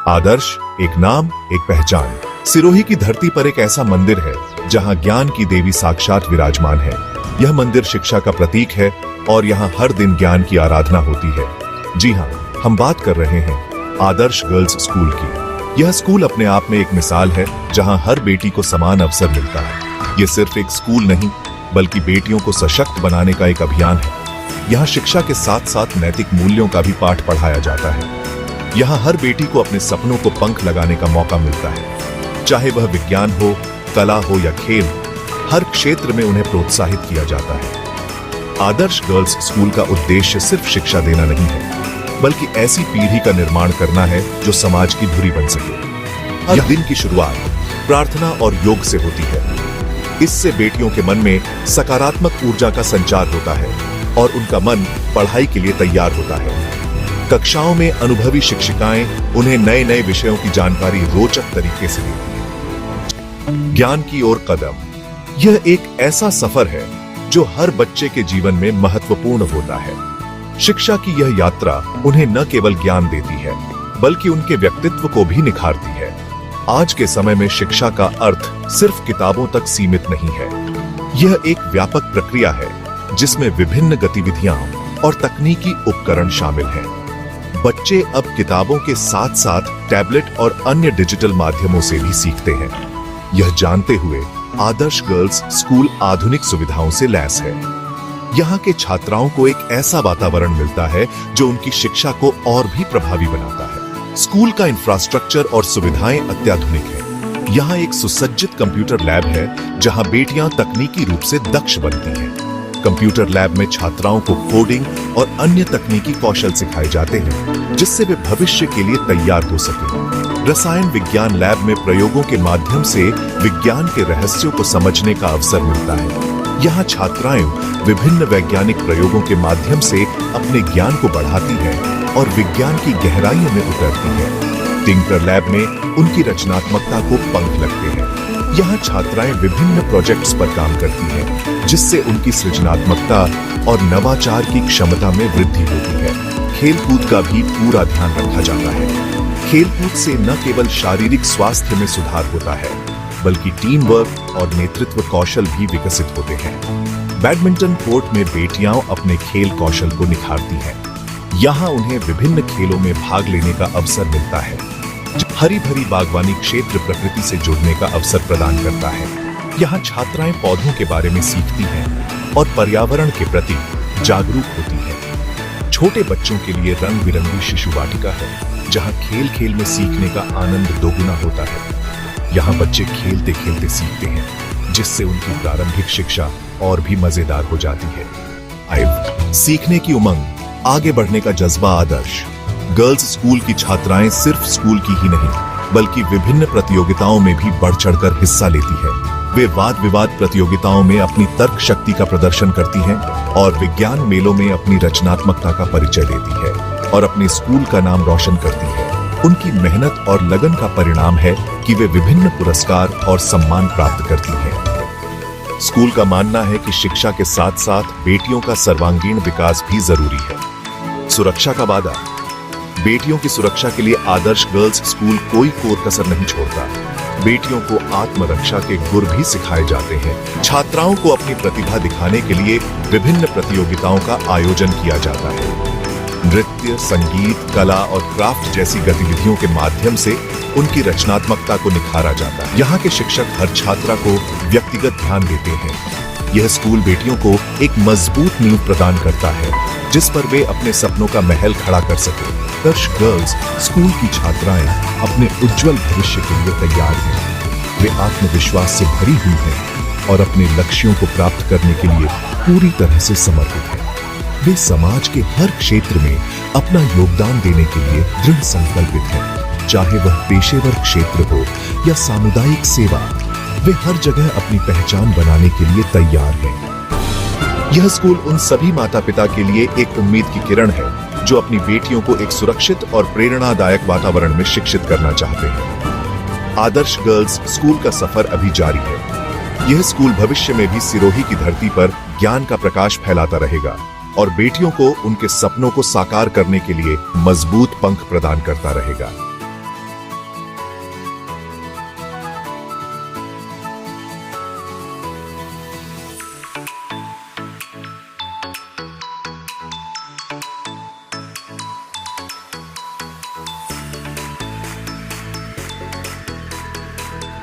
आदर्श, एक नाम, एक पहचान। सिरोही की धरती पर एक ऐसा मंदिर है जहां ज्ञान की देवी साक्षात विराजमान है। यह मंदिर शिक्षा का प्रतीक है और यहाँ हर दिन ज्ञान की आराधना होती है। जी हाँ, हम बात कर रहे हैं आदर्श गर्ल्स स्कूल की। यह स्कूल अपने आप में एक मिसाल है जहां हर बेटी को समान अवसर मिलता है। यह सिर्फ एक स्कूल नहीं, बल्कि बेटियों को सशक्त बनाने का एक अभियान है। यहाँ शिक्षा के साथ साथ नैतिक मूल्यों का भी पाठ पढ़ाया जाता है। यहाँ हर बेटी को अपने सपनों को पंख लगाने का मौका मिलता है। चाहे वह विज्ञान हो, कला हो या खेल, हर क्षेत्र में उन्हें प्रोत्साहित किया जाता है। आदर्श गर्ल्स स्कूल का उद्देश्य सिर्फ शिक्षा देना नहीं है, बल्कि ऐसी पीढ़ी का निर्माण करना है जो समाज की धुरी बन सके। हर दिन की शुरुआत प्रार्थना और योग से होती है। इससे बेटियों के मन में सकारात्मक ऊर्जा का संचार होता है और उनका मन पढ़ाई के लिए तैयार होता है। कक्षाओं में अनुभवी शिक्षिकाएं उन्हें नए नए विषयों की जानकारी रोचक तरीके से देती हैं। ज्ञान की ओर कदम, यह एक ऐसा सफर है जो हर बच्चे के जीवन में महत्वपूर्ण होता है। शिक्षा की यह यात्रा उन्हें न केवल ज्ञान देती है, बल्कि उनके व्यक्तित्व को भी निखारती है। आज के समय में शिक्षा का अर्थ सिर्फ किताबों तक सीमित नहीं है। यह एक व्यापक प्रक्रिया है जिसमें विभिन्न गतिविधियां और तकनीकी उपकरण शामिल हैं। बच्चे अब किताबों के साथ साथ टैबलेट और अन्य डिजिटल माध्यमों से भी सीखते हैं। यह जानते हुए आदर्श गर्ल्स स्कूल आधुनिक सुविधाओं से लैस है। यहाँ के छात्राओं को एक ऐसा वातावरण मिलता है जो उनकी शिक्षा को और भी प्रभावी बनाता है। स्कूल का इंफ्रास्ट्रक्चर और सुविधाएं अत्याधुनिक है। यहाँ एक सुसज्जित कंप्यूटर लैब है जहाँ बेटियां तकनीकी रूप से दक्ष बनती हैं। कंप्यूटर लैब में छात्राओं को कोडिंग और अन्य तकनीकी कौशल सिखाए जाते हैं, जिससे वे भविष्य के लिए तैयार हो सकें। रसायन विज्ञान लैब में प्रयोगों के माध्यम से विज्ञान के रहस्यों को समझने का अवसर मिलता है। यहाँ छात्राएं विभिन्न वैज्ञानिक प्रयोगों के माध्यम से अपने ज्ञान को बढ़ाती हैं और विज्ञान की गहराइयों में उतरती हैं। टिंकर लैब में उनकी रचनात्मकता को पंख लगते हैं। यहाँ छात्राएं विभिन्न प्रोजेक्ट्स पर काम करती हैं, जिससे उनकी सृजनात्मकता और नवाचार की क्षमता में वृद्धि होती है। खेलकूद का भी पूरा ध्यान रखा जाता है। खेलकूद से न केवल शारीरिक स्वास्थ्य में सुधार होता है, बल्कि टीम वर्क और नेतृत्व कौशल भी विकसित होते हैं। बैडमिंटन कोर्ट में बेटियां अपने खेल कौशल को निखारती हैं। यहाँ उन्हें विभिन्न खेलों में भाग लेने का अवसर मिलता है। हरी भरी बागवानी क्षेत्र प्रकृति से जुड़ने का अवसर प्रदान करता है। यहाँ छात्राएं पौधों के बारे में सीखती हैं और पर्यावरण के प्रति जागरूक होती हैं। छोटे बच्चों के लिए रंग बिरंगी शिशु वाटिका है, जहाँ खेल खेल में सीखने का आनंद दोगुना होता है। यहाँ बच्चे खेलते खेलते सीखते हैं, जिससे उनकी प्रारंभिक शिक्षा और भी मजेदार हो जाती है। सीखने की उमंग, आगे बढ़ने का जज्बा। आदर्श गर्ल्स स्कूल की छात्राएं सिर्फ स्कूल की ही नहीं, बल्कि विभिन्न प्रतियोगिताओं में भी बढ़ चढ़कर हिस्सा लेती है। वे वाद विवाद प्रतियोगिताओं में अपनी तर्क शक्ति का प्रदर्शन करती हैं और विज्ञान मेलों में अपनी रचनात्मकता का परिचय देती है और अपने स्कूल का नाम रोशन करती है। उनकी मेहनत और लगन का परिणाम है कि वे विभिन्न पुरस्कार और सम्मान प्राप्त करती हैं। स्कूल का मानना है कि शिक्षा के साथ साथ बेटियों का सर्वांगीण विकास भी जरूरी है। सुरक्षा का वादा, बेटियों की सुरक्षा के लिए आदर्श गर्ल्स स्कूल कोई कोर कसर नहीं छोड़ता। बेटियों को आत्मरक्षा के गुर भी सिखाए जाते हैं। छात्राओं को अपनी प्रतिभा दिखाने के लिए विभिन्न प्रतियोगिताओं का आयोजन किया जाता है। नृत्य, संगीत, कला और क्राफ्ट जैसी गतिविधियों के माध्यम से उनकी रचनात्मकता को निखारा जाता है। यहाँ के शिक्षक हर छात्रा को व्यक्तिगत ध्यान देते हैं। यह स्कूल बेटियों को एक मजबूत नींव प्रदान करता है, जिस पर वे अपने सपनों का महल खड़ा कर सके। आदर्श गर्ल्स स्कूल की छात्राएं अपने उज्जवल भविष्य के लिए तैयार हैं। वे आत्मविश्वास से भरी हुई हैं और अपने लक्ष्यों को प्राप्त करने के लिए पूरी तरह से समर्पित हैं। वे समाज के हर क्षेत्र में अपना योगदान देने के लिए दृढ़ संकल्पित हैं। चाहे वह पेशेवर क्षेत्र हो या सामुदायिक सेवा, वे हर जगह अपनी पहचान बनाने के लिए तैयार हैं। यह स्कूल उन सभी माता पिता के लिए एक उम्मीद की किरण है जो अपनी बेटियों को एक सुरक्षित और प्रेरणादायक वातावरण में शिक्षित करना चाहते हैं। आदर्श गर्ल्स स्कूल का सफर अभी जारी है। यह स्कूल भविष्य में भी सिरोही की धरती पर ज्ञान का प्रकाश फैलाता रहेगा और बेटियों को उनके सपनों को साकार करने के लिए मजबूत पंख प्रदान करता रहेगा।